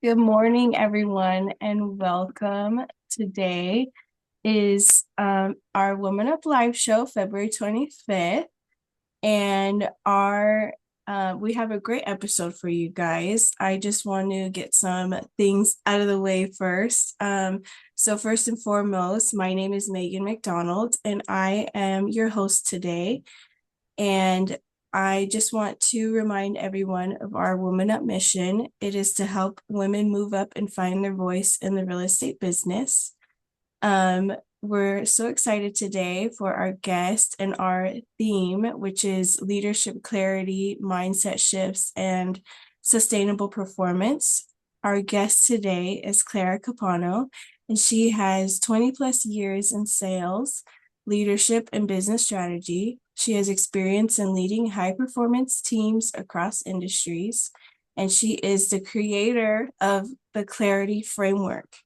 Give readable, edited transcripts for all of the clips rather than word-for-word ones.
Good morning, everyone, and welcome. Today is our Woman Up live show, February 25th, and our we have a great episode for you guys. I just want to get some things out of the way first. So first and foremost, my name is Megan McDonald, and I am your host today. And I just want to remind everyone of our Woman Up mission. It is to help women move up and find their voice in the real estate business. Um, we're so excited today for our guest and our theme, which is leadership clarity, mindset shifts, and sustainable performance. Our guest today is Clara Capano, and she has 20 plus years in sales, leadership, and business strategy. She has experience in leading high performance teams across industries, and she is the creator of the Clarity Framework.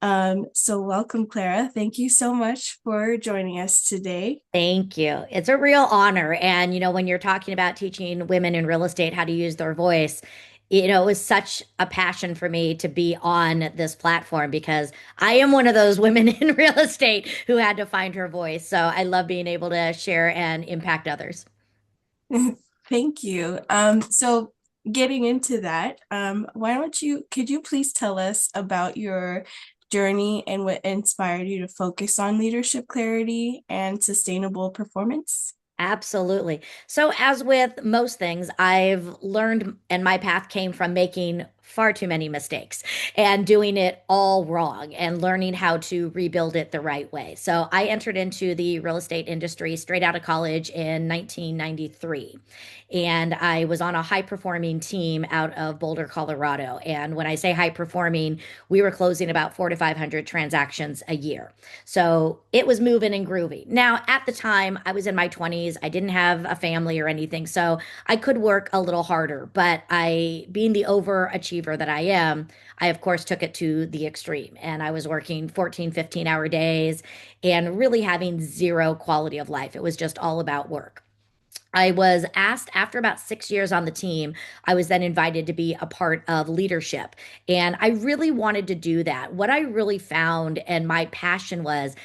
So welcome, Clara. Thank you so much for joining us today. Thank you. It's a real honor. And, when you're talking about teaching women in real estate how to use their voice, it was such a passion for me to be on this platform because I am one of those women in real estate who had to find her voice. So I love being able to share and impact others. Thank you. So getting into that, could you please tell us about your journey and what inspired you to focus on leadership clarity and sustainable performance? Absolutely. So, as with most things, I've learned, and my path came from making far too many mistakes and doing it all wrong and learning how to rebuild it the right way. So, I entered into the real estate industry straight out of college in 1993. And I was on a high performing team out of Boulder, Colorado. And when I say high performing, we were closing about 400 to 500 transactions a year. So it was moving and groovy. Now, at the time, I was in my 20s. I didn't have a family or anything. So I could work a little harder. But being the overachiever that I am, I, of course, took it to the extreme. And I was working 14, 15-hour days and really having zero quality of life. It was just all about work. I was asked after about 6 years on the team, I was then invited to be a part of leadership. And I really wanted to do that. What I really found and my passion was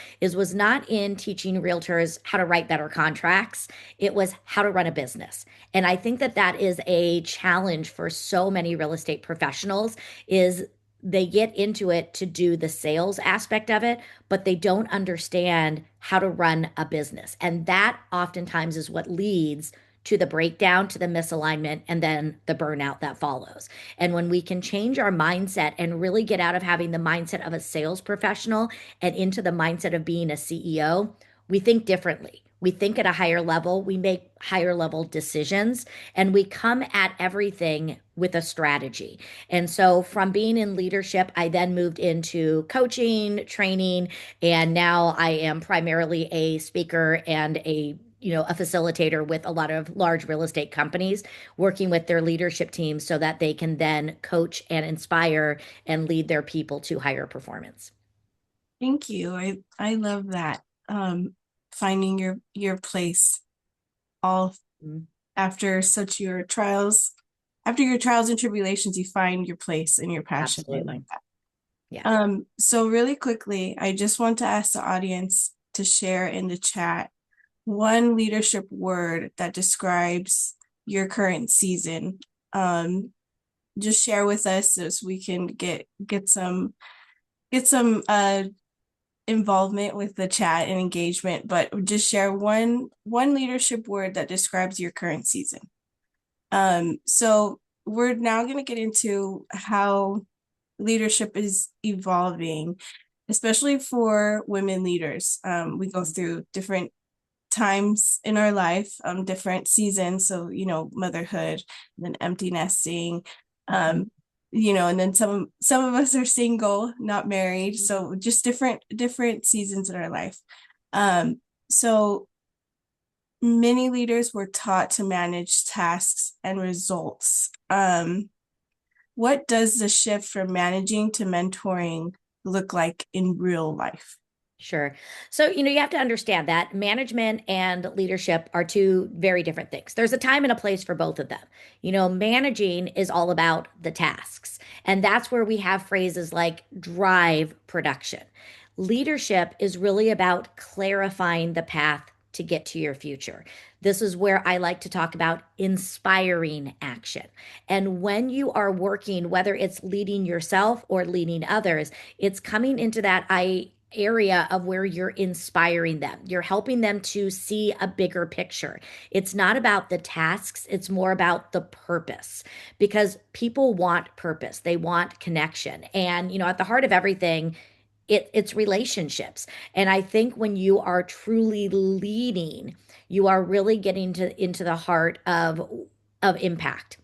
not in teaching realtors how to write better contracts. It was how to run a business. And I think that that is a challenge for so many real estate professionals is they get into it to do the sales aspect of it, but they don't understand how to run a business. And that oftentimes is what leads to the breakdown, to the misalignment, and then the burnout that follows. And when we can change our mindset and really get out of having the mindset of a sales professional and into the mindset of being a CEO, we think differently. We think at a higher level, we make higher level decisions, and we come at everything with a strategy. And so from being in leadership, I then moved into coaching, training, and now I am primarily a speaker and a facilitator with a lot of large real estate companies working with their leadership teams so that they can then coach and inspire and lead their people to higher performance. Thank you. I love that. Finding your place all Mhm. after such your trials, after your trials and tribulations, you find your place and your passion. I love Absolutely. that. Yeah. So really quickly, I just want to ask the audience to share in the chat one leadership word that describes your current season. Um, just share with us so we can get some involvement with the chat and engagement, but just share one leadership word that describes your current season. So we're now going to get into how leadership is evolving, especially for women leaders. We go through different times in our life, different seasons. So, motherhood, then empty nesting, um, and then some of us are single, not married. So just different seasons in our life. So many leaders were taught to manage tasks and results. What does the shift from managing to mentoring look like in real life? Sure. So, you have to understand that management and leadership are two very different things. There's a time and a place for both of them. Managing is all about the tasks, and that's where we have phrases like drive production. Leadership is really about clarifying the path to get to your future. This is where I like to talk about inspiring action. And when you are working, whether it's leading yourself or leading others, it's coming into that area of where you're inspiring them. You're helping them to see a bigger picture. It's not about the tasks, it's more about the purpose because people want purpose. They want connection. And, at the heart of everything, it's relationships. And I think when you are truly leading, you are really getting into the heart of impact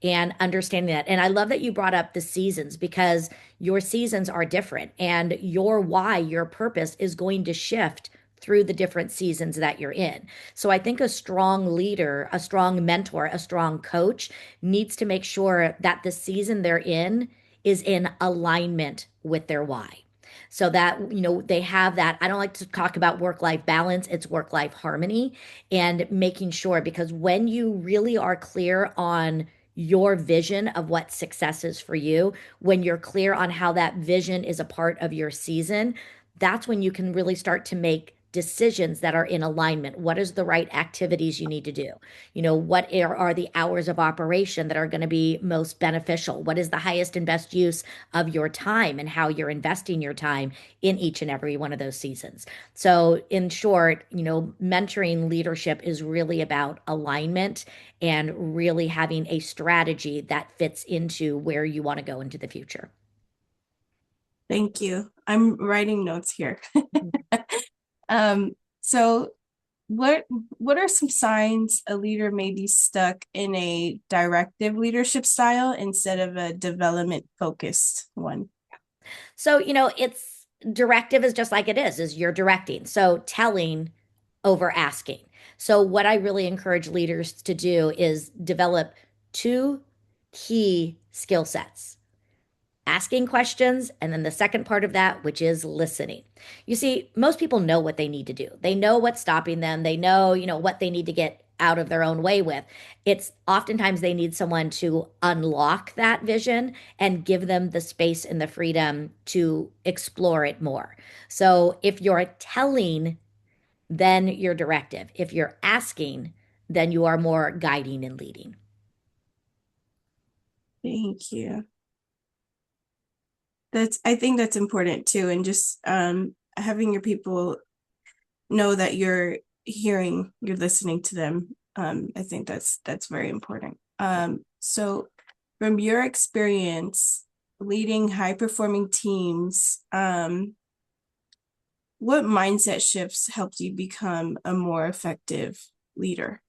and understanding that. And I love that you brought up the seasons because your seasons are different and your why, your purpose is going to shift through the different seasons that you're in. So I think a strong leader, a strong mentor, a strong coach needs to make sure that the season they're in is in alignment with their why. So that, they have that. I don't like to talk about work life balance, it's work life harmony and making sure because when you really are clear on your vision of what success is for you, when you're clear on how that vision is a part of your season, that's when you can really start to make decisions that are in alignment. What is the right activities you need to do? What are the hours of operation that are going to be most beneficial? What is the highest and best use of your time and how you're investing your time in each and every one of those seasons? So, in short, mentoring leadership is really about alignment and really having a strategy that fits into where you want to go into the future. Thank you. I'm writing notes here. Um, so what what are some signs a leader may be stuck in a directive leadership style instead of a development focused one? So, it's directive is just like it is you're directing. So, telling over asking. So, what I really encourage leaders to do is develop two key skill sets: asking questions, and then the second part of that, which is listening. You see, most people know what they need to do. They know what's stopping them. They know, what they need to get out of their own way with. It's oftentimes they need someone to unlock that vision and give them the space and the freedom to explore it more. So if you're telling, then you're directive. If you're asking, then you are more guiding and leading. Thank you. I think that's important too, and just having your people know that you're listening to them. I think that's very important. So from your experience leading high performing teams, what mindset shifts helped you become a more effective leader?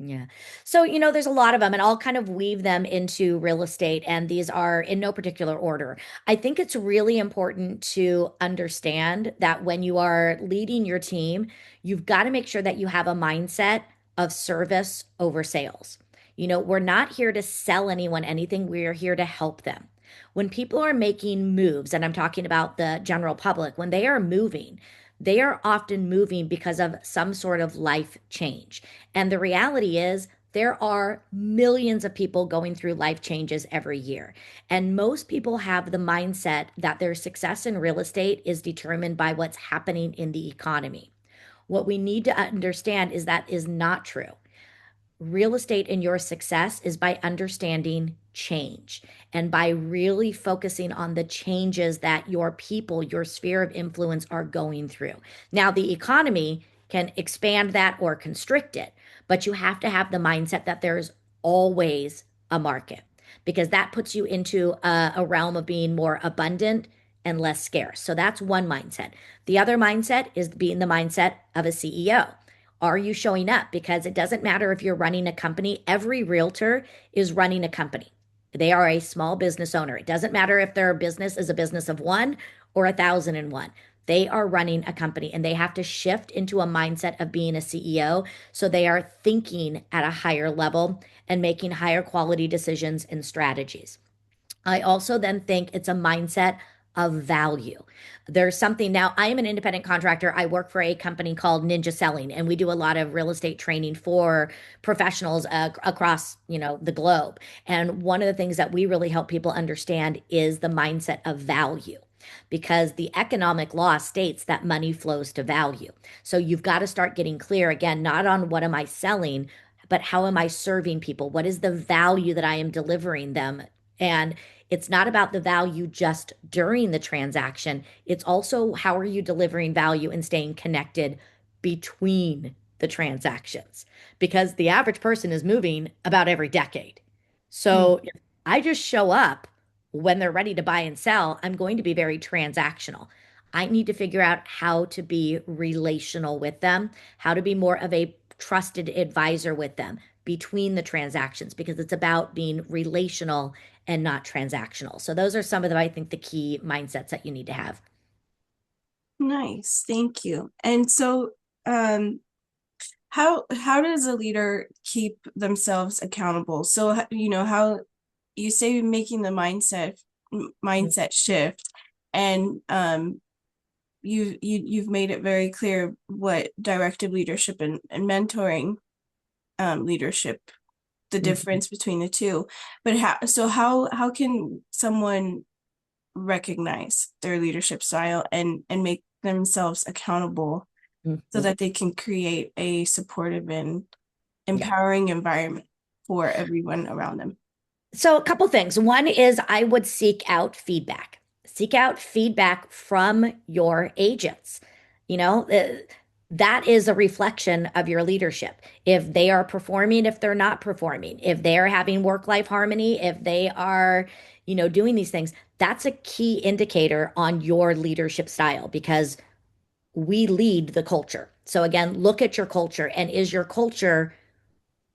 Yeah. So, there's a lot of them, and I'll kind of weave them into real estate, and these are in no particular order. I think it's really important to understand that when you are leading your team, you've got to make sure that you have a mindset of service over sales. We're not here to sell anyone anything, we're here to help them. When people are making moves, and I'm talking about the general public, when they are moving, they are often moving because of some sort of life change. And the reality is, there are millions of people going through life changes every year. And most people have the mindset that their success in real estate is determined by what's happening in the economy. What we need to understand is that is not true. Real estate and your success is by understanding change and by really focusing on the changes that your people, your sphere of influence are going through. Now, the economy can expand that or constrict it, but you have to have the mindset that there's always a market because that puts you into a realm of being more abundant and less scarce. So that's one mindset. The other mindset is being the mindset of a CEO. Are you showing up? Because it doesn't matter if you're running a company, every realtor is running a company. They are a small business owner. It doesn't matter if their business is a business of one or 1,001. They are running a company and they have to shift into a mindset of being a CEO. So they are thinking at a higher level and making higher quality decisions and strategies. I also then think it's a mindset of value. There's something now, I am an independent contractor. I work for a company called Ninja Selling, and we do a lot of real estate training for professionals across, the globe. And one of the things that we really help people understand is the mindset of value. Because the economic law states that money flows to value. So you've got to start getting clear again, not on what am I selling, but how am I serving people? What is the value that I am delivering them? And it's not about the value just during the transaction. It's also how are you delivering value and staying connected between the transactions? Because the average person is moving about every decade. Mm. So if I just show up when they're ready to buy and sell, I'm going to be very transactional. I need to figure out how to be relational with them, how to be more of a trusted advisor with them between the transactions, because it's about being relational and not transactional. So those are some of the, I think, the key mindsets that you need to have. Nice, thank you. And so, um, how does a leader keep themselves accountable? So, how you say making the mindset shift, and you've made it very clear what directive leadership and mentoring leadership, the Mhm. difference between the two. But how can someone recognize their leadership style and make themselves accountable so Mhm. that they can create a supportive and Yeah. empowering environment for everyone around them? So, a couple things. One is I would seek out feedback. Seek out feedback from your agents. You know, uh, that is a reflection of your leadership. If they are performing, if they're not performing, if they're having work-life harmony, if they are, doing these things, that's a key indicator on your leadership style because we lead the culture. So, again, look at your culture and is your culture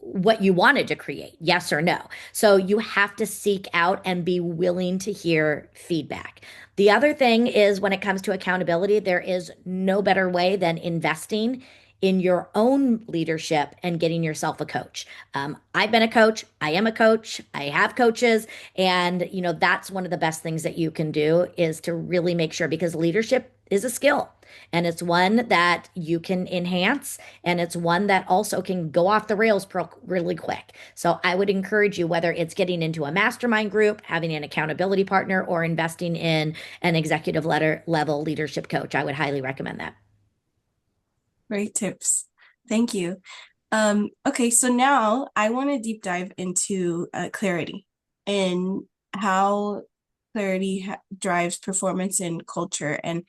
what you wanted to create, yes or no. So you have to seek out and be willing to hear feedback. The other thing is when it comes to accountability, there is no better way than investing in your own leadership and getting yourself a coach. I've been a coach. I am a coach. I have coaches. And, that's one of the best things that you can do is to really make sure because leadership is a skill and it's one that you can enhance and it's one that also can go off the rails really quick. So I would encourage you, whether it's getting into a mastermind group, having an accountability partner, or investing in an executive level leadership coach, I would highly recommend that. Great tips. Thank you. Okay, so now I want to deep dive into clarity and how clarity drives performance and culture. And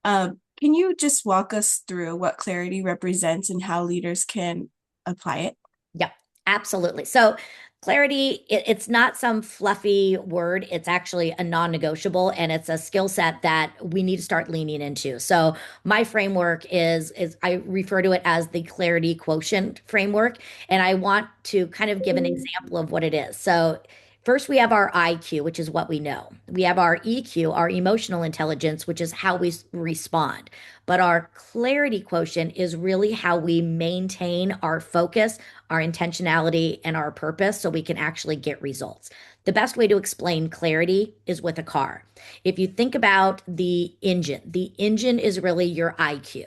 can you just walk us through what clarity represents and how leaders can apply it? Yep, absolutely. So clarity, it's not some fluffy word. It's actually a non-negotiable and it's a skill set that we need to start leaning into. So my framework is I refer to it as the clarity quotient framework. And I want to kind of give an example of what it is. So first we have our IQ, which is what we know. We have our EQ, our emotional intelligence, which is how we respond. But our clarity quotient is really how we maintain our focus, our intentionality, and our purpose so we can actually get results. The best way to explain clarity is with a car. If you think about the engine is really your IQ.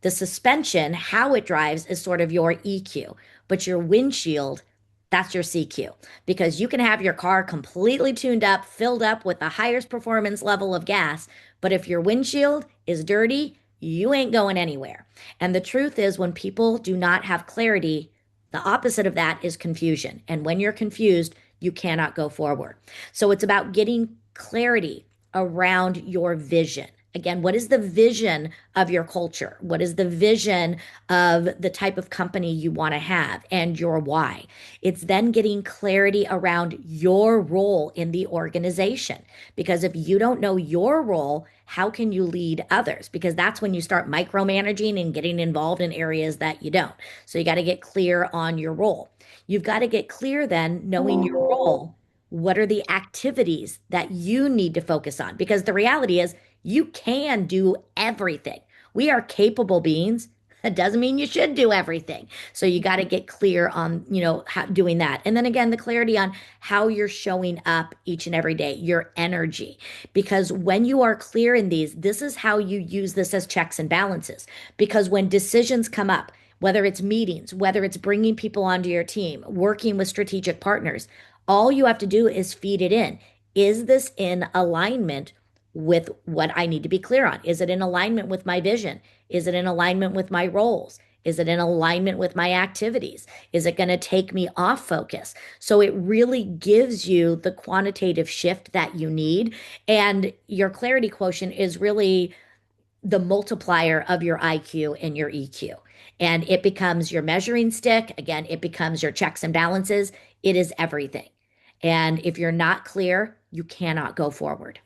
The suspension, how it drives, is sort of your EQ, but your windshield, that's your CQ because you can have your car completely tuned up, filled up with the highest performance level of gas, but if your windshield is dirty, you ain't going anywhere. And the truth is, when people do not have clarity, the opposite of that is confusion. And when you're confused, you cannot go forward. So it's about getting clarity around your vision. Again, what is the vision of your culture? What is the vision of the type of company you want to have and your why? It's then getting clarity around your role in the organization. Because if you don't know your role, how can you lead others? Because that's when you start micromanaging and getting involved in areas that you don't. So you got to get clear on your role. You've got to get clear then, knowing your role. What are the activities that you need to focus on? Because the reality is, you can do everything. We are capable beings. It doesn't mean you should do everything. So you got to get clear on, how, doing that. And then again, the clarity on how you're showing up each and every day, your energy. Because when you are clear in these, this is how you use this as checks and balances. Because when decisions come up, whether it's meetings, whether it's bringing people onto your team, working with strategic partners, all you have to do is feed it in. Is this in alignment with what I need to be clear on? Is it in alignment with my vision? Is it in alignment with my roles? Is it in alignment with my activities? Is it going to take me off focus? So it really gives you the quantitative shift that you need. And your clarity quotient is really the multiplier of your IQ and your EQ. And it becomes your measuring stick. Again, it becomes your checks and balances. It is everything. And if you're not clear, you cannot go forward.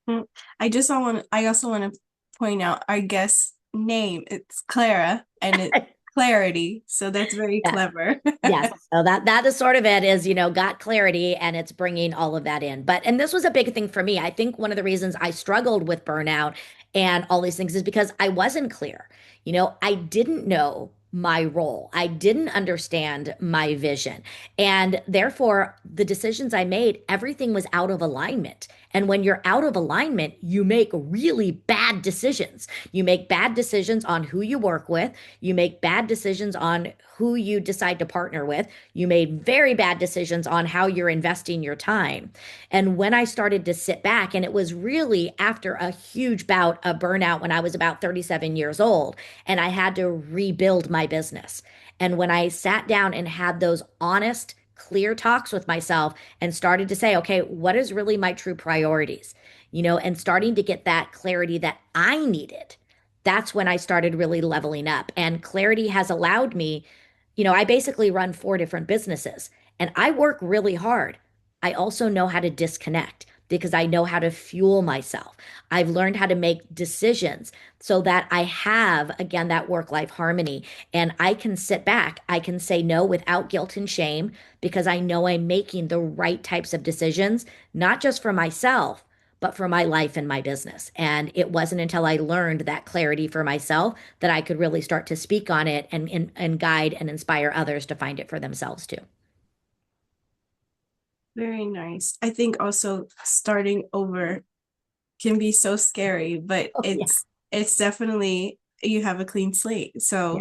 Mm. I also want to point out our guest name. It's Clara and it's clarity. So that's very Yeah. clever. Yes. So that is sort of it is, got clarity and it's bringing all of that in. And this was a big thing for me. I think one of the reasons I struggled with burnout and all these things is because I wasn't clear. I didn't know my role. I didn't understand my vision. And therefore, the decisions I made, everything was out of alignment. And when you're out of alignment, you make really bad decisions. You make bad decisions on who you work with. You make bad decisions on who you decide to partner with. You made very bad decisions on how you're investing your time. And when I started to sit back, and it was really after a huge bout of burnout when I was about 37 years old, and I had to rebuild my business. And when I sat down and had those honest, clear talks with myself and started to say, okay, what is really my true priorities? And starting to get that clarity that I needed. That's when I started really leveling up. And clarity has allowed me, I basically run four different businesses and I work really hard. I also know how to disconnect because I know how to fuel myself. I've learned how to make decisions so that I have, again, that work life harmony. And I can sit back, I can say no without guilt and shame because I know I'm making the right types of decisions, not just for myself, but for my life and my business. And it wasn't until I learned that clarity for myself that I could really start to speak on it and guide and inspire others to find it for themselves too. Very nice. I think also starting over can be so scary, but Oh, yeah. it's definitely you have a clean slate. Yeah. So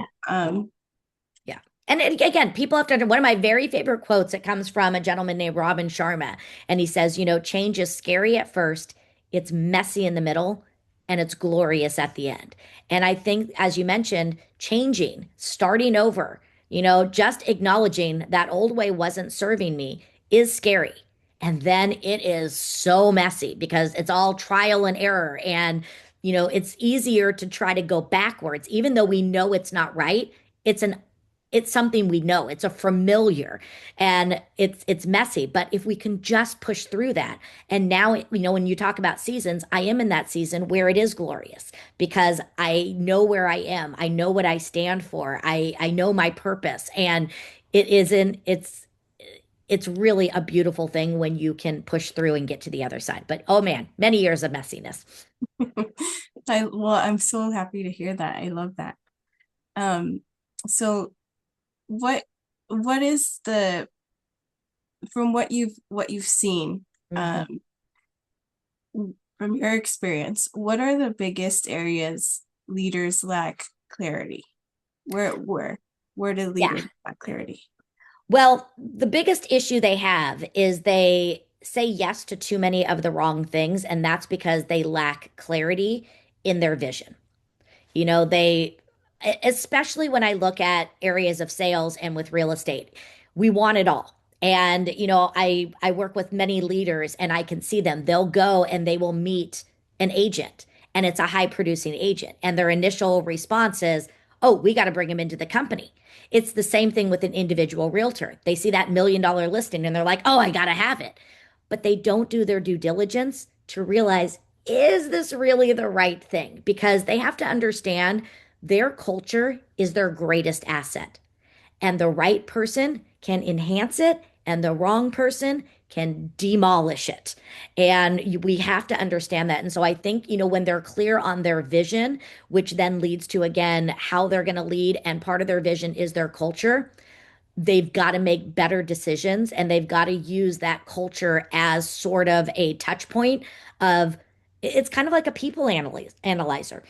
Yeah. And again, people have to one of my very favorite quotes, it comes from a gentleman named Robin Sharma. And he says, change is scary at first, it's messy in the middle, and it's glorious at the end. And I think, as you mentioned, changing, starting over, just acknowledging that old way wasn't serving me is scary. And then it is so messy because it's all trial and error. And, it's easier to try to go backwards, even though we know it's not right. It's an it's something we know. It's a familiar and it's messy. But if we can just push through that. And now, when you talk about seasons, I am in that season where it is glorious because I know where I am. I know what I stand for. I know my purpose. And it isn't, it's really a beautiful thing when you can push through and get to the other side. But oh man, many years of messiness. I'm so happy to hear that. I love that. Um, so what what is the from what you've seen, Mhm. um, from your experience, what are the biggest areas leaders lack clarity? Where do Yeah. leaders lack clarity? Well, the biggest issue they have is they say yes to too many of the wrong things, and that's because they lack clarity in their vision. They, especially when I look at areas of sales and with real estate, we want it all. And, I work with many leaders and I can see them. They'll go and they will meet an agent and it's a high producing agent. And their initial response is, oh, we got to bring him into the company. It's the same thing with an individual realtor. They see that $1 million listing and they're like, oh, I got to have it. But they don't do their due diligence to realize, is this really the right thing? Because they have to understand their culture is their greatest asset, and the right person can enhance it and the wrong person can demolish it. And we have to understand that. And so I think, when they're clear on their vision, which then leads to, again, how they're going to lead, and part of their vision is their culture, they've got to make better decisions and they've got to use that culture as sort of a touch point of it's kind of like a people analyzer.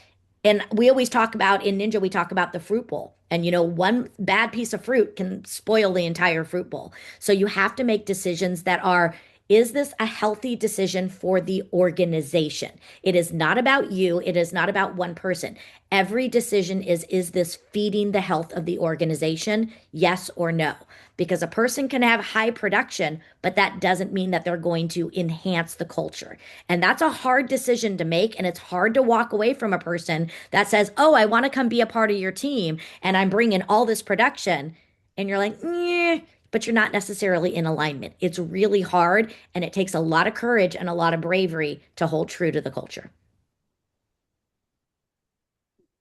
And we always talk about in Ninja, we talk about the fruit bowl. And one bad piece of fruit can spoil the entire fruit bowl. So you have to make decisions that are, is this a healthy decision for the organization? It is not about you. It is not about one person. Every decision is this feeding the health of the organization? Yes or no? Because a person can have high production, but that doesn't mean that they're going to enhance the culture. And that's a hard decision to make. And it's hard to walk away from a person that says, oh, I want to come be a part of your team and I'm bringing all this production. And you're like, yeah, but you're not necessarily in alignment. It's really hard. And it takes a lot of courage and a lot of bravery to hold true to the culture.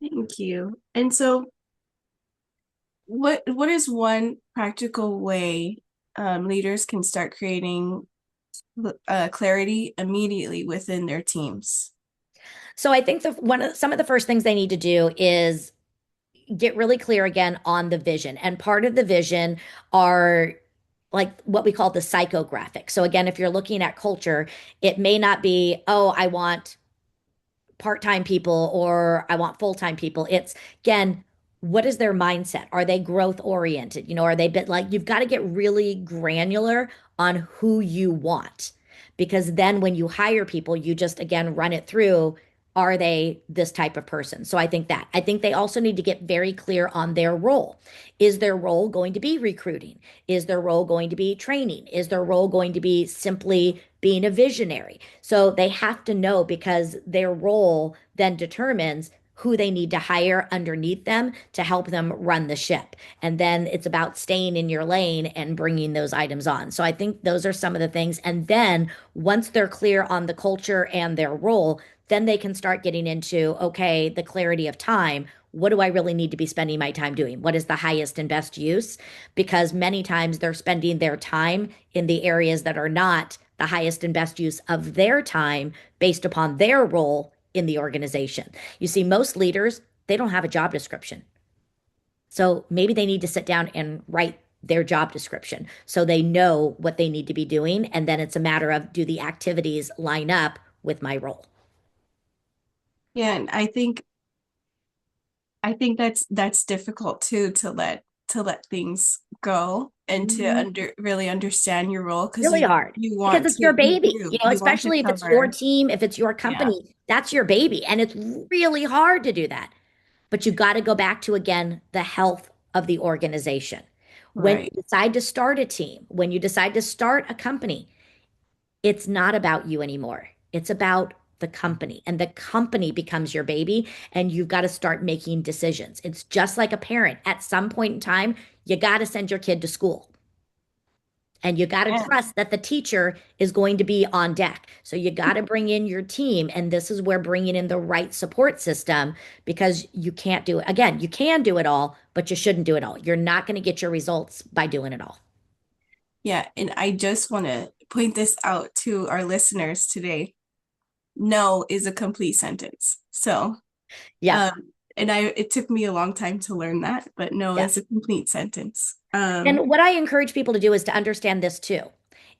Thank you. And so what is one practical way leaders can start creating clarity immediately within their teams? So I think some of the first things they need to do is get really clear again on the vision. And part of the vision are like what we call the psychographic. So again, if you're looking at culture, it may not be, oh, I want part-time people or I want full-time people. It's again, what is their mindset? Are they growth oriented? Are they bit like you've got to get really granular on who you want. Because then when you hire people, you just again run it through, are they this type of person? So I think that. I think they also need to get very clear on their role. Is their role going to be recruiting? Is their role going to be training? Is their role going to be simply being a visionary? So they have to know because their role then determines who they need to hire underneath them to help them run the ship. And then it's about staying in your lane and bringing those items on. So I think those are some of the things. And then once they're clear on the culture and their role, then they can start getting into, okay, the clarity of time. What do I really need to be spending my time doing? What is the highest and best use? Because many times they're spending their time in the areas that are not the highest and best use of their time based upon their role in the organization. You see, most leaders, they don't have a job description. So maybe they need to sit down and write their job description so they know what they need to be doing. And then it's a matter of do the activities line up with my role? Yeah, and I think that's difficult too to let things go and to Mhm. really understand your role because Really hard you because want it's your to you baby, do you want to especially if it's your cover. team, if it's your Yeah, company, that's your baby. And it's really hard to do that. But you got to go back to, again, the health of the organization. When right. you decide to start a team, when you decide to start a company, it's not about you anymore. It's about the company, and the company becomes your baby, and you've got to start making decisions. It's just like a parent. At some point in time, you got to send your kid to school. And you got to Yeah. trust that the teacher is going to be on deck. So you got to bring in your team. And this is where bringing in the right support system, because you can't do it. Again, you can do it all, but you shouldn't do it all. You're not going to get your results by doing it all. Yeah, and I just want to point this out to our listeners today. No is a complete sentence. So, Yep. and it took me a long time to learn that, but no Yeah. is a complete sentence. And what I encourage people to do is to understand this too,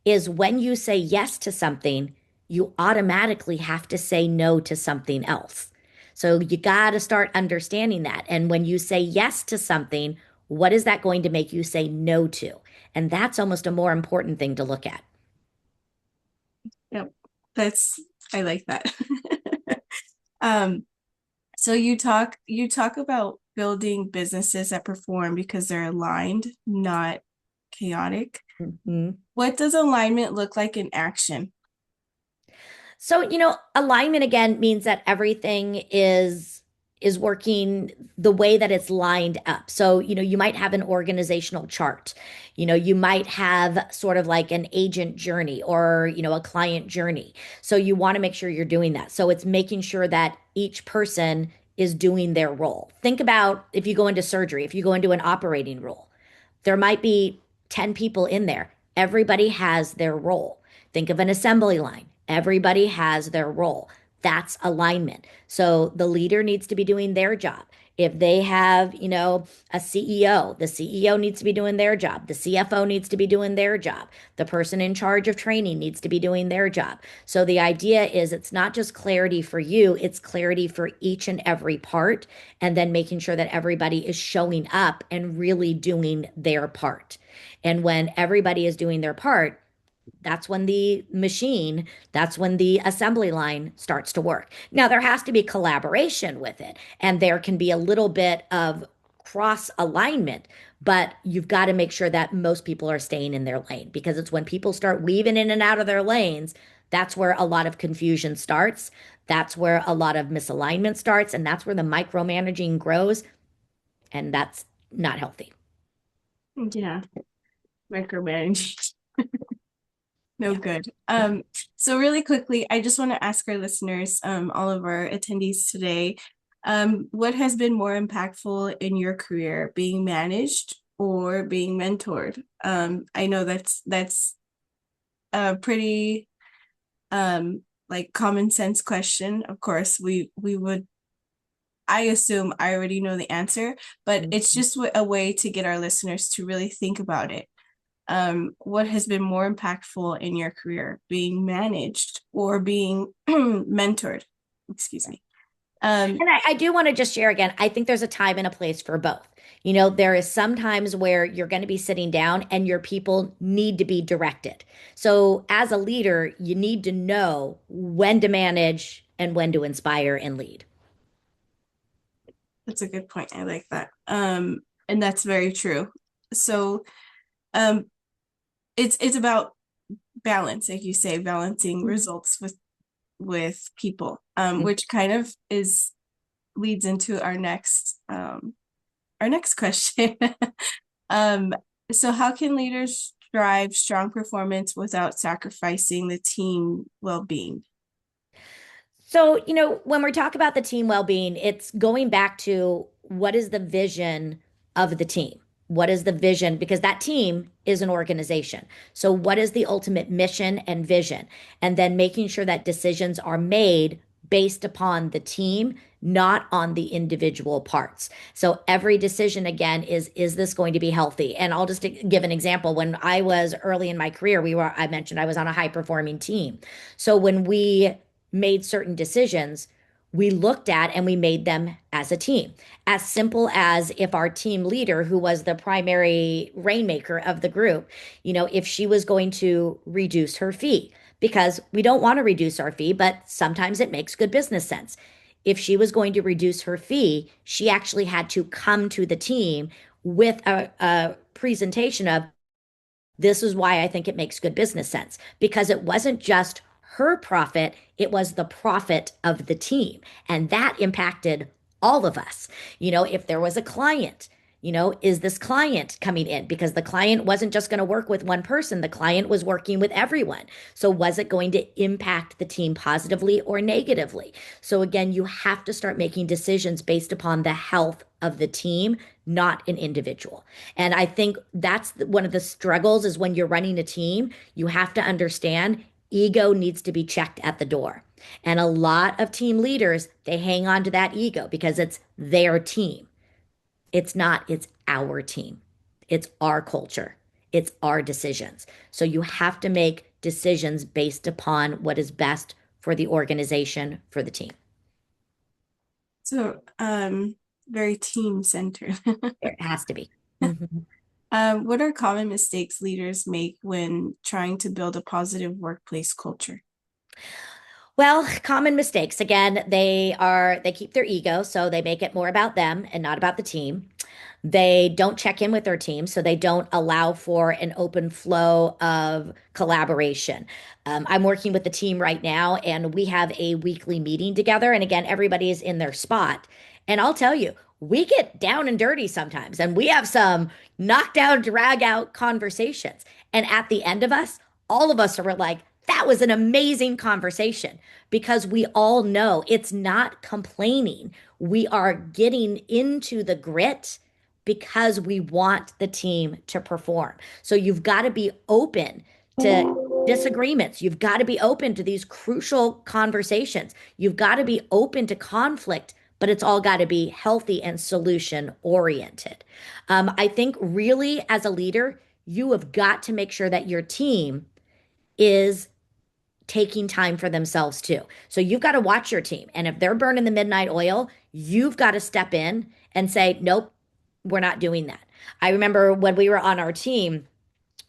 is when you say yes to something, you automatically have to say no to something else. So you got to start understanding that. And when you say yes to something, what is that going to make you say no to? And that's almost a more important thing to look at. Yep, that's I like that. Um, so you talk about building businesses that perform because they're aligned, not chaotic. Mhm. What does alignment look like in action? So, alignment again means that everything is working the way that it's lined up. So, you might have an organizational chart. You might have sort of like an agent journey or, a client journey. So, you want to make sure you're doing that. So, it's making sure that each person is doing their role. Think about if you go into surgery, if you go into an operating role, there might be 10 people in there. Everybody has their role. Think of an assembly line. Everybody has their role. That's alignment. So the leader needs to be doing their job. If they have, a CEO, the CEO needs to be doing their job. The CFO needs to be doing their job. The person in charge of training needs to be doing their job. So the idea is it's not just clarity for you, it's clarity for each and every part, and then making sure that everybody is showing up and really doing their part. And when everybody is doing their part, that's when that's when the assembly line starts to work. Now, there has to be collaboration with it, and there can be a little bit of cross alignment, but you've got to make sure that most people are staying in their lane because it's when people start weaving in and out of their lanes, that's where a lot of confusion starts. That's where a lot of misalignment starts, and that's where the micromanaging grows, and that's not healthy. Yeah, micromanage. No Yeah. good. So really quickly, I just want to ask our listeners, all of our attendees today, what has been more impactful in your career, being managed or being mentored? I know that's a pretty like common sense question. Of course, we would, I assume I already know the answer, but it's just a way to get our listeners to really think about it. What has been more impactful in your career, being managed or being mentored? Excuse me. Um, And I do want to just share again, I think there's a time and a place for both. There is some times where you're going to be sitting down and your people need to be directed. So, as a leader, you need to know when to manage and when to inspire and lead. that's a good point. I like that. And that's very true. So, um, it's about balance, like you say, balancing results with people, which kind of is leads into our next question. um, so how can leaders drive strong performance without sacrificing the team well-being? So, when we talk about the team well-being, it's going back to what is the vision of the team? What is the vision? Because that team is an organization. So, what is the ultimate mission and vision? And then making sure that decisions are made based upon the team, not on the individual parts. So, every decision again is this going to be healthy? And I'll just give an example. When I was early in my career, I mentioned I was on a high performing team. So, when we made certain decisions, we looked at and we made them as a team. As simple as if our team leader, who was the primary rainmaker of the group, if she was going to reduce her fee, because we don't want to reduce our fee, but sometimes it makes good business sense. If she was going to reduce her fee, she actually had to come to the team with a presentation of this is why I think it makes good business sense because it wasn't just her profit, it was the profit of the team. And that impacted all of us. If there was a client, is this client coming in? Because the client wasn't just going to work with one person, the client was working with everyone. So, was it going to impact the team positively or negatively? So, again, you have to start making decisions based upon the health of the team, not an individual. And I think that's one of the struggles is when you're running a team, you have to understand ego needs to be checked at the door. And a lot of team leaders, they hang on to that ego because it's their team. It's not, it's our team. It's our culture. It's our decisions. So you have to make decisions based upon what is best for the organization, for the team. So, very team centered. It has to be. Mhm. What are common mistakes leaders make when trying to build a positive workplace culture? Well, common mistakes. Again, they keep their ego, so they make it more about them and not about the team. They don't check in with their team, so they don't allow for an open flow of collaboration. I'm working with the team right now, and we have a weekly meeting together. And again, everybody is in their spot. And I'll tell you, we get down and dirty sometimes, and we have some knockdown, drag out conversations. And at the end of us, all of us are like, that was an amazing conversation because we all know it's not complaining. We are getting into the grit because we want the team to perform. So you've got to be open to disagreements. You've got to be open to these crucial conversations. You've got to be open to conflict, but it's all got to be healthy and solution oriented. I think really as a leader, you have got to make sure that your team is taking time for themselves too. So you've got to watch your team. And if they're burning the midnight oil, you've got to step in and say, nope, we're not doing that. I remember when we were on our team,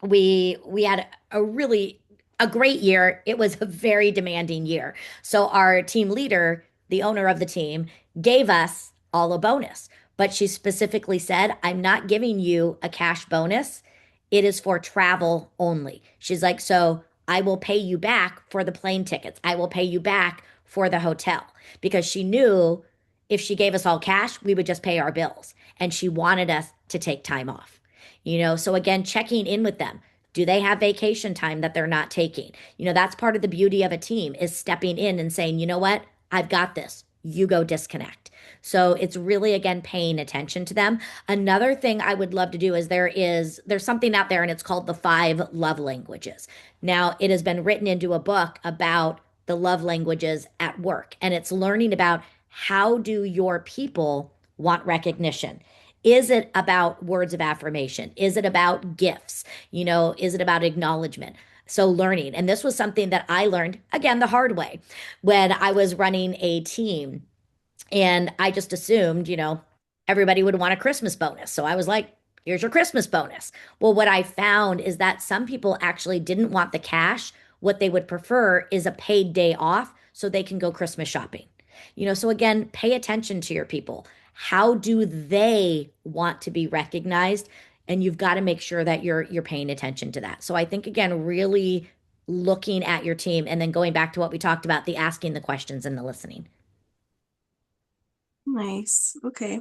we had a great year. It was a very demanding year. So our team leader, the owner of the team, gave us all a bonus. But she specifically said, I'm not giving you a cash bonus. It is for travel only. She's like, so I will pay you back for the plane tickets. I will pay you back for the hotel because she knew if she gave us all cash, we would just pay our bills. And she wanted us to take time off. So again, checking in with them. Do they have vacation time that they're not taking? That's part of the beauty of a team is stepping in and saying, you know what? I've got this. You go disconnect. So it's really, again, paying attention to them. Another thing I would love to do is there's something out there and it's called the 5 love languages. Now, it has been written into a book about the love languages at work, and it's learning about how do your people want recognition? Is it about words of affirmation? Is it about gifts? Is it about acknowledgement? So learning. And this was something that I learned again the hard way when I was running a team and I just assumed, everybody would want a Christmas bonus. So I was like, here's your Christmas bonus. Well, what I found is that some people actually didn't want the cash. What they would prefer is a paid day off so they can go Christmas shopping. So again, pay attention to your people. How do they want to be recognized? And you've got to make sure that you're paying attention to that. So I think again, really looking at your team and then going back to what we talked about, the asking the questions and the listening. Nice. Okay.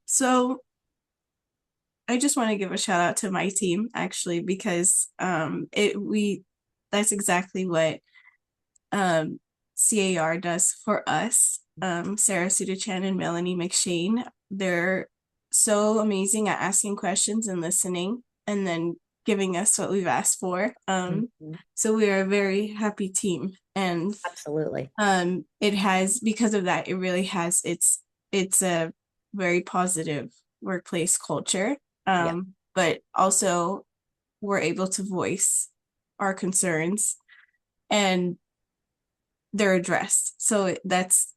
So I just want to give a shout out to my team actually because that's exactly what um CAR does for us. Sarah Sudachan and Melanie McShane. They're so amazing at asking questions and listening and then giving us what we've asked for. Mhm. So we are a very happy team. And Absolutely. it has because of that, it really has it's a very positive workplace culture. Yeah. But also we're able to voice our concerns and they're addressed. So that's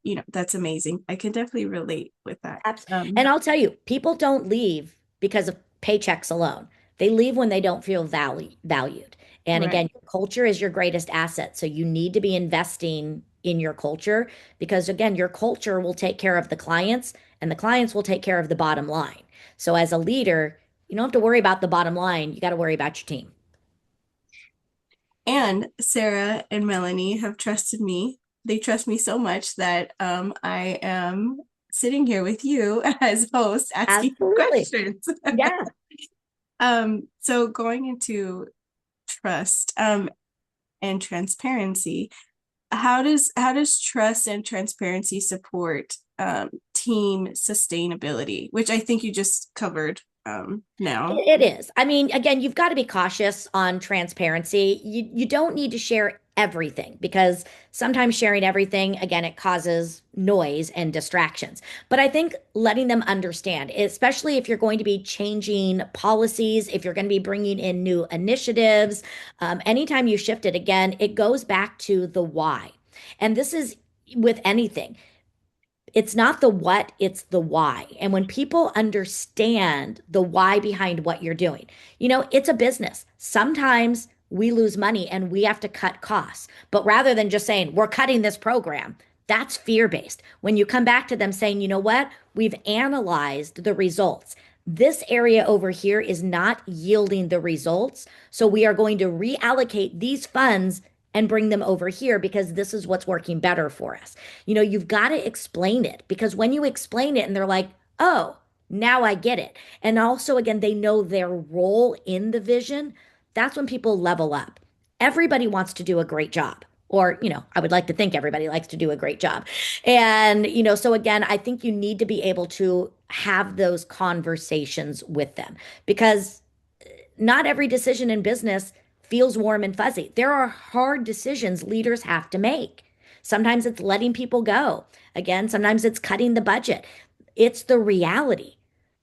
amazing. I can definitely relate with that. And I'll tell you, people don't leave because of paychecks alone. They leave when they don't feel valued. And Right. again, your culture is your greatest asset. So you need to be investing in your culture because, again, your culture will take care of the clients and the clients will take care of the bottom line. So as a leader, you don't have to worry about the bottom line. You got to worry about your team. And Sarah and Melanie have trusted me. They trust me so much that I am sitting here with you as host asking Absolutely. questions. Yeah. So going into trust and transparency, how does trust and transparency support team sustainability, which I think you just covered now. It is. I mean, again, you've got to be cautious on transparency. You don't need to share everything because sometimes sharing everything, again, it causes noise and distractions. But I think letting them understand, especially if you're going to be changing policies, if you're going to be bringing in new initiatives, anytime you shift it, again, it goes back to the why. And this is with anything, it's not the what, it's the why. And when people understand the why behind what you're doing, it's a business. Sometimes we lose money and we have to cut costs. But rather than just saying, we're cutting this program, that's fear based. When you come back to them saying, you know what, we've analyzed the results. This area over here is not yielding the results. So we are going to reallocate these funds and bring them over here because this is what's working better for us. You've got to explain it because when you explain it and they're like, oh, now I get it. And also, again, they know their role in the vision. That's when people level up. Everybody wants to do a great job. Or, I would like to think everybody likes to do a great job. And, so again, I think you need to be able to have those conversations with them because not every decision in business feels warm and fuzzy. There are hard decisions leaders have to make. Sometimes it's letting people go. Again, sometimes it's cutting the budget. It's the reality.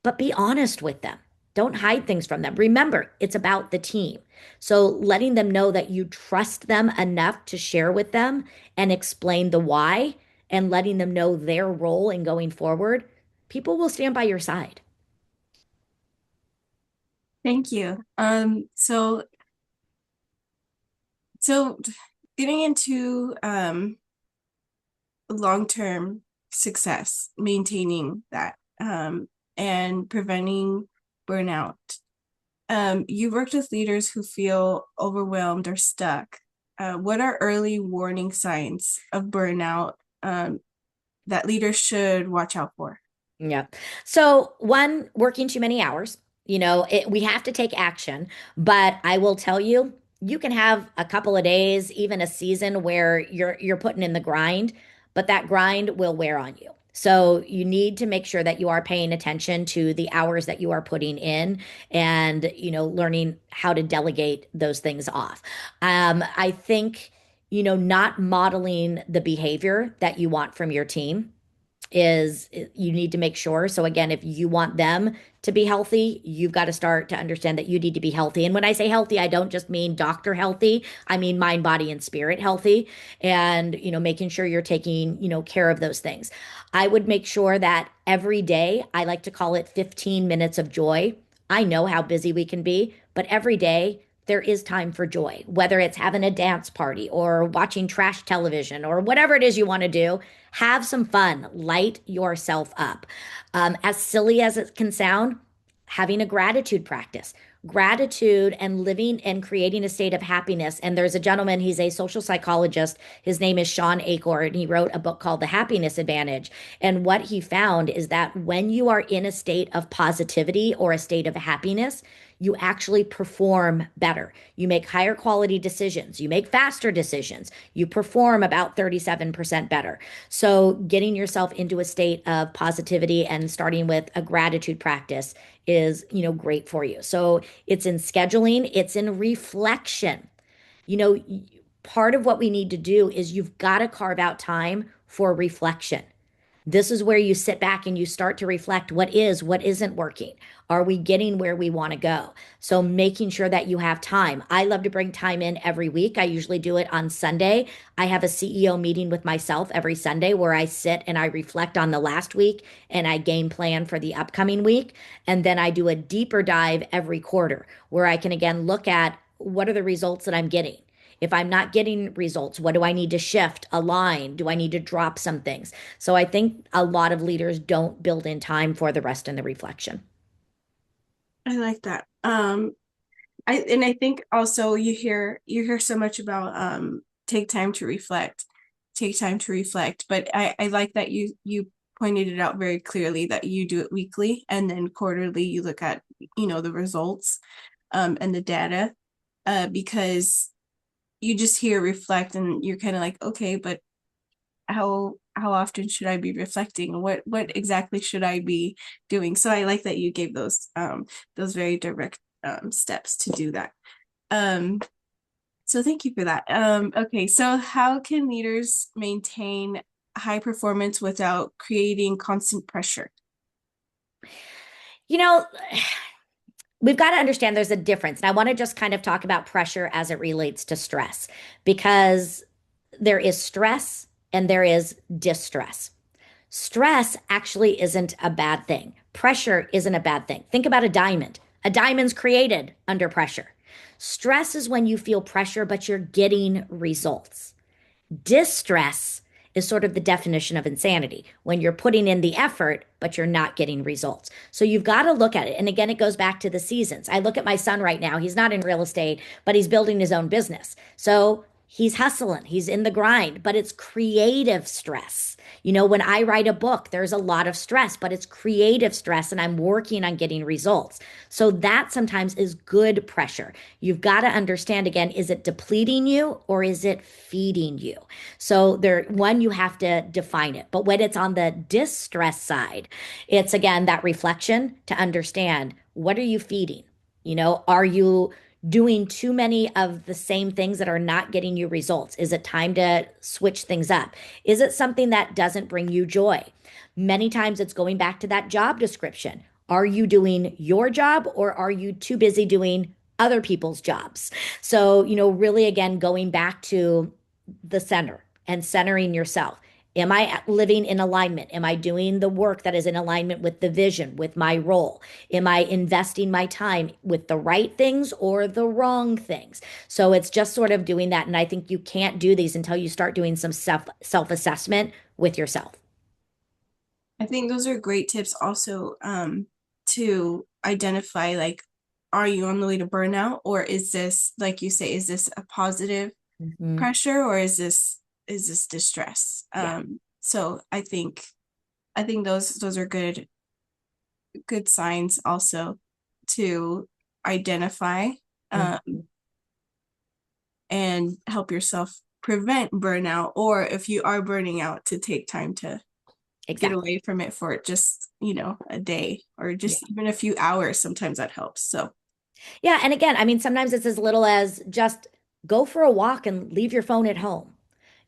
But be honest with them. Don't hide things from them. Remember, it's about the team. So letting them know that you trust them enough to share with them and explain the why and letting them know their role in going forward, people will stand by your side. Thank you. So getting into long-term success, maintaining that, and preventing burnout. You've worked with leaders who feel overwhelmed or stuck. What are early warning signs of burnout, that leaders should watch out for? Yeah. So, one, working too many hours. We have to take action, but I will tell you, you can have a couple of days, even a season where you're putting in the grind, but that grind will wear on you. So you need to make sure that you are paying attention to the hours that you are putting in and, learning how to delegate those things off. I think, not modeling the behavior that you want from your team is you need to make sure. So again, if you want them to be healthy, you've got to start to understand that you need to be healthy. And when I say healthy, I don't just mean doctor healthy. I mean mind, body, and spirit healthy. And, making sure you're taking, care of those things. I would make sure that every day, I like to call it 15 minutes of joy. I know how busy we can be, but every day there is time for joy, whether it's having a dance party or watching trash television or whatever it is you want to do. Have some fun, light yourself up. As silly as it can sound, having a gratitude practice, gratitude and living and creating a state of happiness. And there's a gentleman, he's a social psychologist. His name is Sean Acor, and he wrote a book called The Happiness Advantage. And what he found is that when you are in a state of positivity or a state of happiness, you actually perform better. You make higher quality decisions. You make faster decisions. You perform about 37% better. So, getting yourself into a state of positivity and starting with a gratitude practice is, great for you. So, it's in scheduling, it's in reflection. You know, Part of what we need to do is you've got to carve out time for reflection. This is where you sit back and you start to reflect what isn't working. Are we getting where we want to go? So making sure that you have time. I love to bring time in every week. I usually do it on Sunday. I have a CEO meeting with myself every Sunday where I sit and I reflect on the last week and I game plan for the upcoming week. And then I do a deeper dive every quarter where I can again look at what are the results that I'm getting. If I'm not getting results, what do I need to shift, align? Do I need to drop some things? So I think a lot of leaders don't build in time for the rest and the reflection. I like that. I think also you hear so much about take time to reflect, take time to reflect. But I like that you pointed it out very clearly that you do it weekly and then quarterly you look at the results, and the data, because you just hear reflect and you're kind of like, okay, but how often should I be reflecting? What exactly should I be doing? So I like that you gave those very direct steps to do that. Um, so thank you for that. Okay, so how can leaders maintain high performance without creating constant pressure? You know, we've got to understand there's a difference. And I want to just kind of talk about pressure as it relates to stress because there is stress and there is distress. Stress actually isn't a bad thing. Pressure isn't a bad thing. Think about a diamond. A diamond's created under pressure. Stress is when you feel pressure, but you're getting results. Distress is sort of the definition of insanity when you're putting in the effort, but you're not getting results. So you've got to look at it. And again, it goes back to the seasons. I look at my son right now. He's not in real estate, but he's building his own business. So He's hustling, he's in the grind, but it's creative stress. You know, when I write a book, there's a lot of stress, but it's creative stress and I'm working on getting results. So that sometimes is good pressure. You've got to understand again, is it depleting you or is it feeding you? So there, one, you have to define it. But when it's on the distress side, it's again that reflection to understand what are you feeding? You know, are you doing too many of the same things that are not getting you results? Is it time to switch things up? Is it something that doesn't bring you joy? Many times it's going back to that job description. Are you doing your job or are you too busy doing other people's jobs? So, you know, really again, going back to the center and centering yourself. Am I living in alignment? Am I doing the work that is in alignment with the vision, with my role? Am I investing my time with the right things or the wrong things? So it's just sort of doing that. And I think you can't do these until you start doing some self-assessment with yourself. I think those are great tips also to identify like, are you on the way to burnout, or is this, like you say, is this a positive Mhm. pressure, or is this distress? Yeah. So I think those are good signs also to identify um Mhm. and help yourself prevent burnout, or if you are burning out, to take time to get Exactly. away from it for just, a day or Yeah. just even a few hours. Sometimes that helps. So, Yeah. And again, I mean, sometimes it's as little as just go for a walk and leave your phone at home.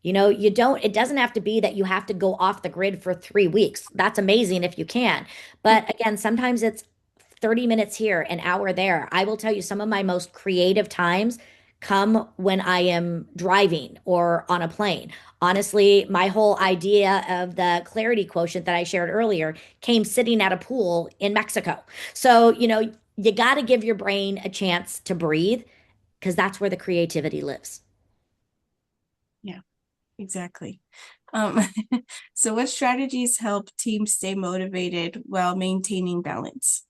You know, you don't, it doesn't have to be that you have to go off the grid for 3 weeks. That's amazing if you can. But again, sometimes it's 30 minutes here, an hour there. I will tell you some of my most creative times come when I am driving or on a plane. Honestly, my whole idea of the clarity quotient that I shared earlier came sitting at a pool in Mexico. So, you know, you got to give your brain a chance to breathe because that's where the creativity lives. yeah, exactly. Um, so what strategies help teams stay motivated while maintaining balance?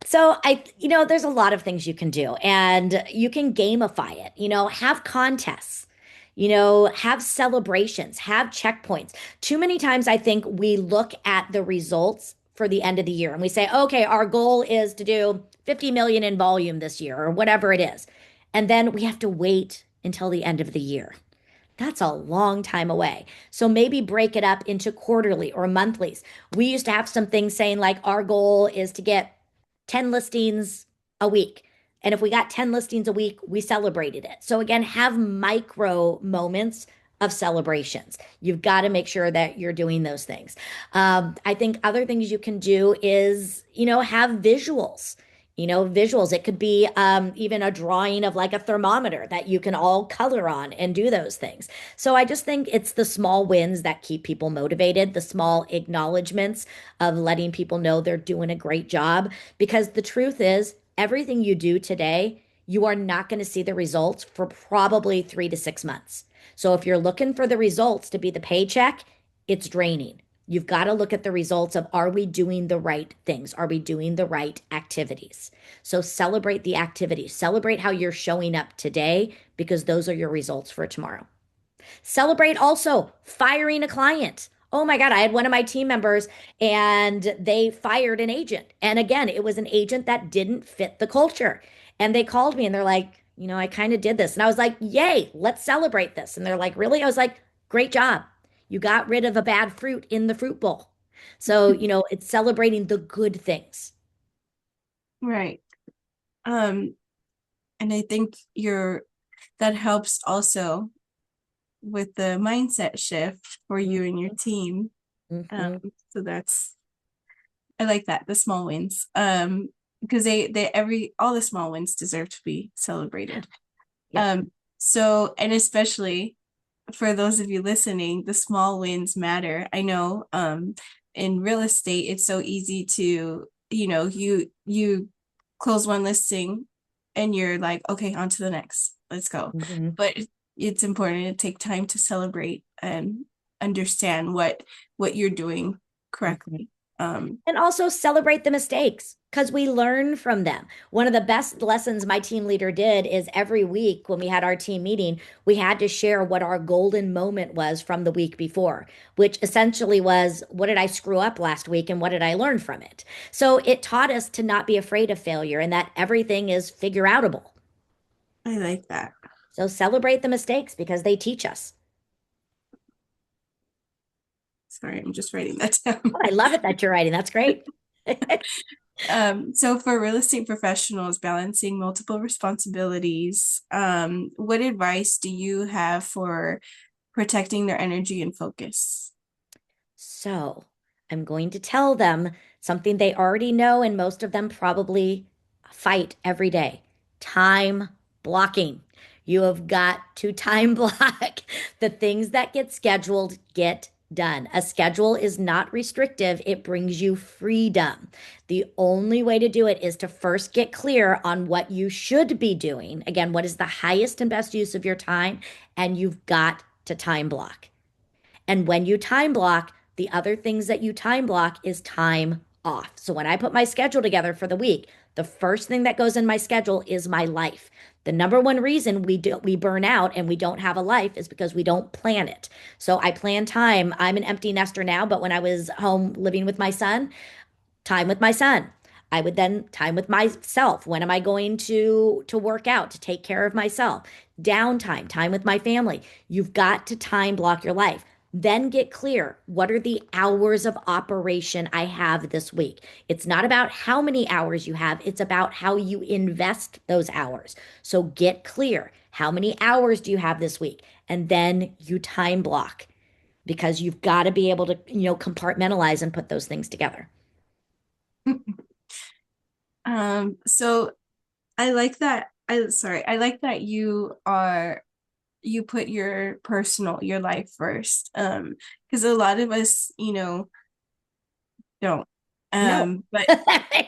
So you know, there's a lot of things you can do and you can gamify it, you know, have contests, you know, have celebrations, have checkpoints. Too many times I think we look at the results for the end of the year and we say, okay, our goal is to do 50 million in volume this year or whatever it is. And then we have to wait until the end of the year. That's a long time away. So maybe break it up into quarterly or monthlies. We used to have some things saying like our goal is to get 10 listings a week. And if we got 10 listings a week, we celebrated it. So again, have micro moments of celebrations. You've got to make sure that you're doing those things. I think other things you can do is, you know, have visuals. You know, visuals. It could be even a drawing of like a thermometer that you can all color on and do those things. So I just think it's the small wins that keep people motivated, the small acknowledgments of letting people know they're doing a great job. Because the truth is, everything you do today, you are not going to see the results for probably 3 to 6 months. So if you're looking for the results to be the paycheck, it's draining. You've got to look at the results of are we doing the right things? Are we doing the right activities? So celebrate the activities. Celebrate how you're showing up today because those are your results for tomorrow. Celebrate also firing a client. Oh my God, I had one of my team members and they fired an agent. And again, it was an agent that didn't fit the culture. And they called me and they're like, you know, I kind of did this. And I was like, yay, let's celebrate this. And they're like, really? I was like, great job. You got rid of a bad fruit in the fruit bowl. So, you know, it's celebrating the good things. Right. Um, and I think that helps also with the mindset shift for you and your team. Um, Mhm. so I like that, the small wins. Because all the small wins deserve to be celebrated. Yep. Um, so, and especially for those of you listening, the small wins matter. I know, in real estate, it's so easy to, you close one listing and you're like, okay, on to the next. Let's go. Mhm. But it's important to take time to celebrate and understand what you're doing Mhm. correctly. And also celebrate the mistakes because we learn from them. One of the best lessons my team leader did is every week when we had our team meeting, we had to share what our golden moment was from the week before, which essentially was what did I screw up last week and what did I learn from it? So it taught us to not be afraid of failure and that everything is figure outable. I like that. So celebrate the mistakes because they teach us. Sorry, I'm just writing that down. Oh, I love it that you're writing. That's great. So for real estate professionals balancing multiple responsibilities, what advice do you have for protecting their energy and focus? So I'm going to tell them something they already know, and most of them probably fight every day: time blocking. You have got to time block. The things that get scheduled get done. A schedule is not restrictive, it brings you freedom. The only way to do it is to first get clear on what you should be doing. Again, what is the highest and best use of your time? And you've got to time block. And when you time block, the other things that you time block is time off. So when I put my schedule together for the week, the first thing that goes in my schedule is my life. The number one reason we burn out and we don't have a life is because we don't plan it. So I plan time. I'm an empty nester now, but when I was home living with my son, time with my son. I would then time with myself. When am I going to work out to take care of myself? Downtime, time with my family. You've got to time block your life. Then get clear. What are the hours of operation I have this week? It's not about how many hours you have, it's about how you invest those hours. So get clear. How many hours do you have this week? And then you time block because you've got to be able to, compartmentalize and put those things together. So I like that. I like that you put your personal, your life first. Because a lot of us, don't. No, Um, but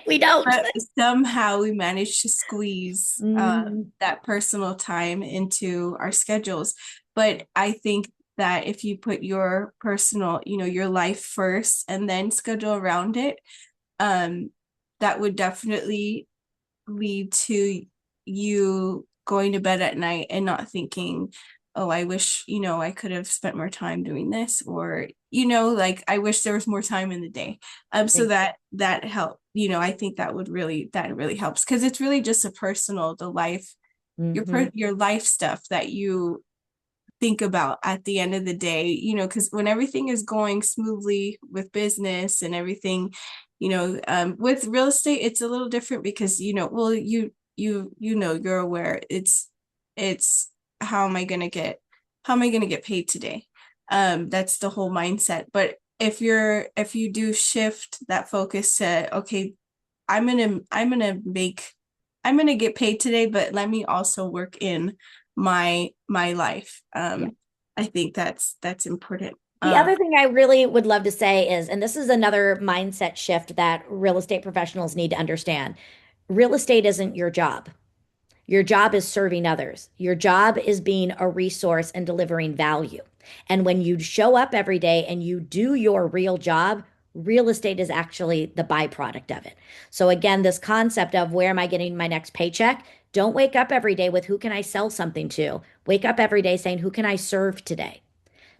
we don't. but somehow we manage to squeeze Mhm. that personal time into our schedules. But I think that if you put your personal, your life first and then schedule around it, um, that would definitely lead to you going to bed at night and not thinking, oh, I wish, I could have spent more time doing this, or, like I wish there was more time in the day. So that helped, I think that really helps because it's really just a personal, the life, Mhm. your life stuff that you think about at the end of the day, because when everything is going smoothly with business and everything, with real estate, it's a little different because, well, you're aware it's how am I going to get paid today? That's the whole mindset. But if you do shift that focus to, okay, I'm gonna get paid today, but let me also work in my life. Yeah. I think that's important. The other thing I really would love to say is, and this is another mindset shift that real estate professionals need to understand, real estate isn't your job. Your job is serving others. Your job is being a resource and delivering value. And when you show up every day and you do your real job, real estate is actually the byproduct of it. So, again, this concept of where am I getting my next paycheck? Don't wake up every day with who can I sell something to? Wake up every day saying, who can I serve today?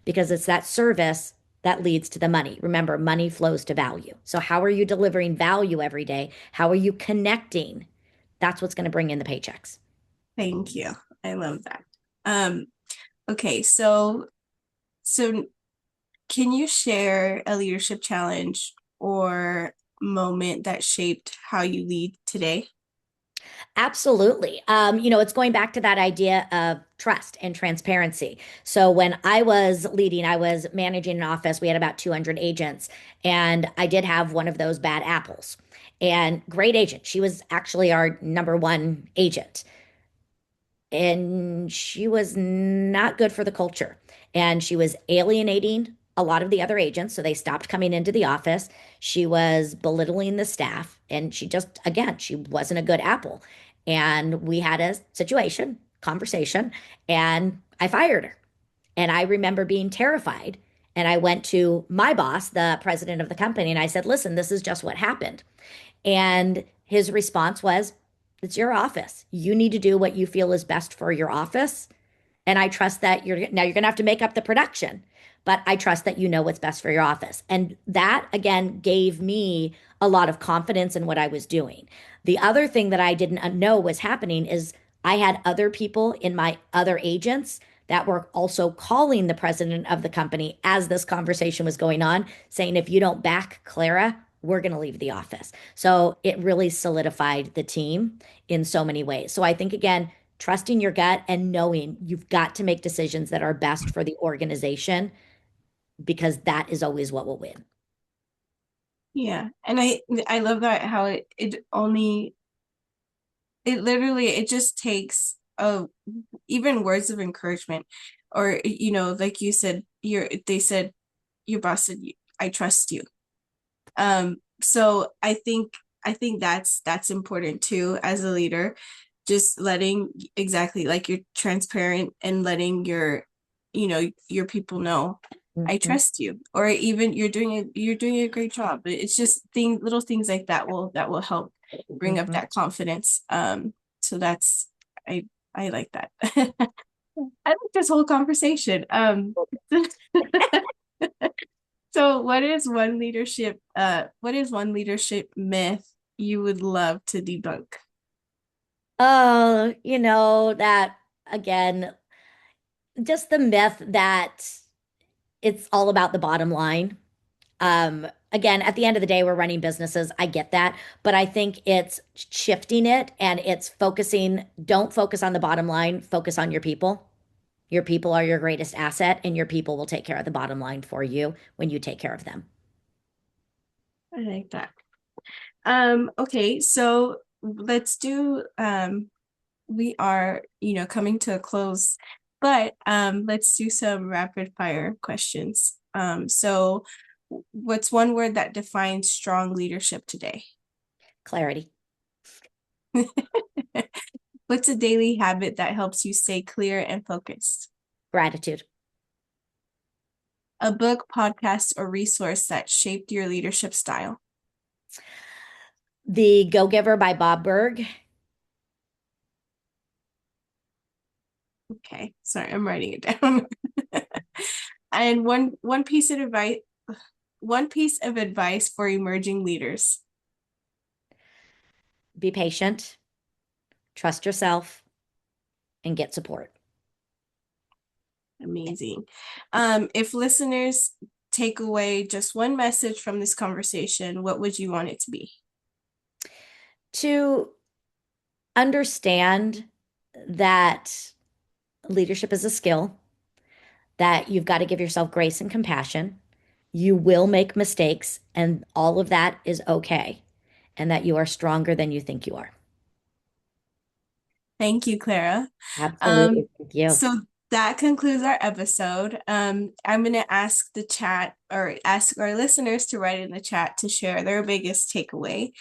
Because it's that service that leads to the money. Remember, money flows to value. So, how are you delivering value every day? How are you connecting? That's what's going to bring in the paychecks. Thank you. I love that. Um, okay, so can you share a leadership challenge or moment that shaped how you lead today? Absolutely. It's going back to that idea of trust and transparency. So when I was leading, I was managing an office. We had about 200 agents, and I did have one of those bad apples. And great agent. She was actually our number one agent, and she was not good for the culture. And she was alienating a lot of the other agents, so they stopped coming into the office. She was belittling the staff, and she just, again, she wasn't a good apple. And we had a conversation, and I fired her. And I remember being terrified And I went to my boss, the president of the company, and I said, listen, this is just what happened. And his response was, it's your office. You need to do what you feel is best for your office. And I trust that you're going to have to make up the production, but I trust that you know what's best for your office. And that again gave me a lot of confidence in what I was doing. The other thing that I didn't know was happening is I had other people in my other agents that were also calling the president of the company as this conversation was going on, saying, if you don't back Clara, we're going to leave the office. So it really solidified the team in so many ways. So I think, again, trusting your gut and knowing you've got to make decisions that are best for the organization because that is always what will win. Yeah. And I love that how it literally it just takes even words of encouragement, or like you said, they said your boss said, I trust you. So I think that's important too as a leader, just letting, exactly, like, you're transparent and letting your people know, I Mhm, trust you, or even you're doing a great job. It's just little things like that will help bring up mhm. that confidence. So that's I I like that. I like this whole conversation. So what is one leadership myth you would love to debunk? Oh, that again, just the myth that it's all about the bottom line. Again, at the end of the day, we're running businesses. I get that, but I think it's shifting it and it's focusing, don't focus on the bottom line, focus on your people. Your people are your greatest asset, and your people will take care of the bottom line for you when you take care of them. I like that. Okay, so let's do we are, coming to a close, but let's do some rapid fire questions. So what's one word that defines strong leadership today? Clarity, What's a daily habit that helps you stay clear and focused? gratitude, A book, podcast, or resource that shaped your leadership style? The Go Giver by Bob Berg. Okay, sorry, I'm writing it down. And one piece of advice for emerging leaders. Be patient, trust yourself, and get support. Amazing. If listeners take away just one message from this conversation, what would you want it to be? To understand that leadership is a skill, that you've got to give yourself grace and compassion. You will make mistakes, and all of that is okay, and that you are stronger than you think you are. Thank you, Clara. Um, Absolutely. Thank you. so that concludes our episode. I'm going to ask the chat, or ask our listeners to write in the chat to share their biggest takeaway.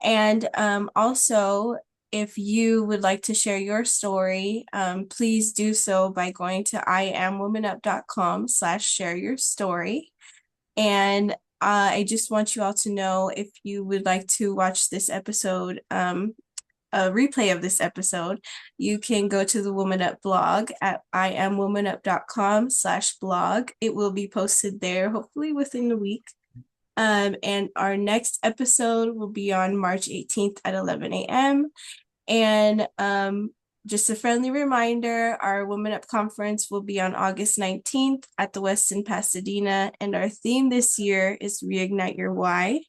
And also, if you would like to share your story, please do so by going to iamwomanup.com/share your story. And I just want you all to know, if you would like to watch this episode, a replay of this episode, you can go to the Woman Up blog at iamwomanup.com/blog. It will be posted there, hopefully within the week. And our next episode will be on March 18th at 11 a.m. And just a friendly reminder, our Woman Up conference will be on August 19th at the Westin Pasadena. And our theme this year is Reignite Your Why.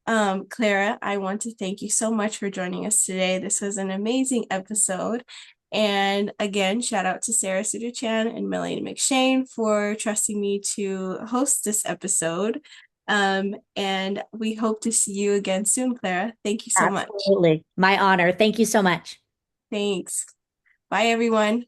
Clara, I want to thank you so much for joining us today. This was an amazing episode. And again, shout out to Sarah Suter-Chan and Melanie McShane for trusting me to host this episode. And we hope to see you again soon, Clara. Thank you so much. Absolutely. My honor. Thank you so much. Thanks. Bye, everyone.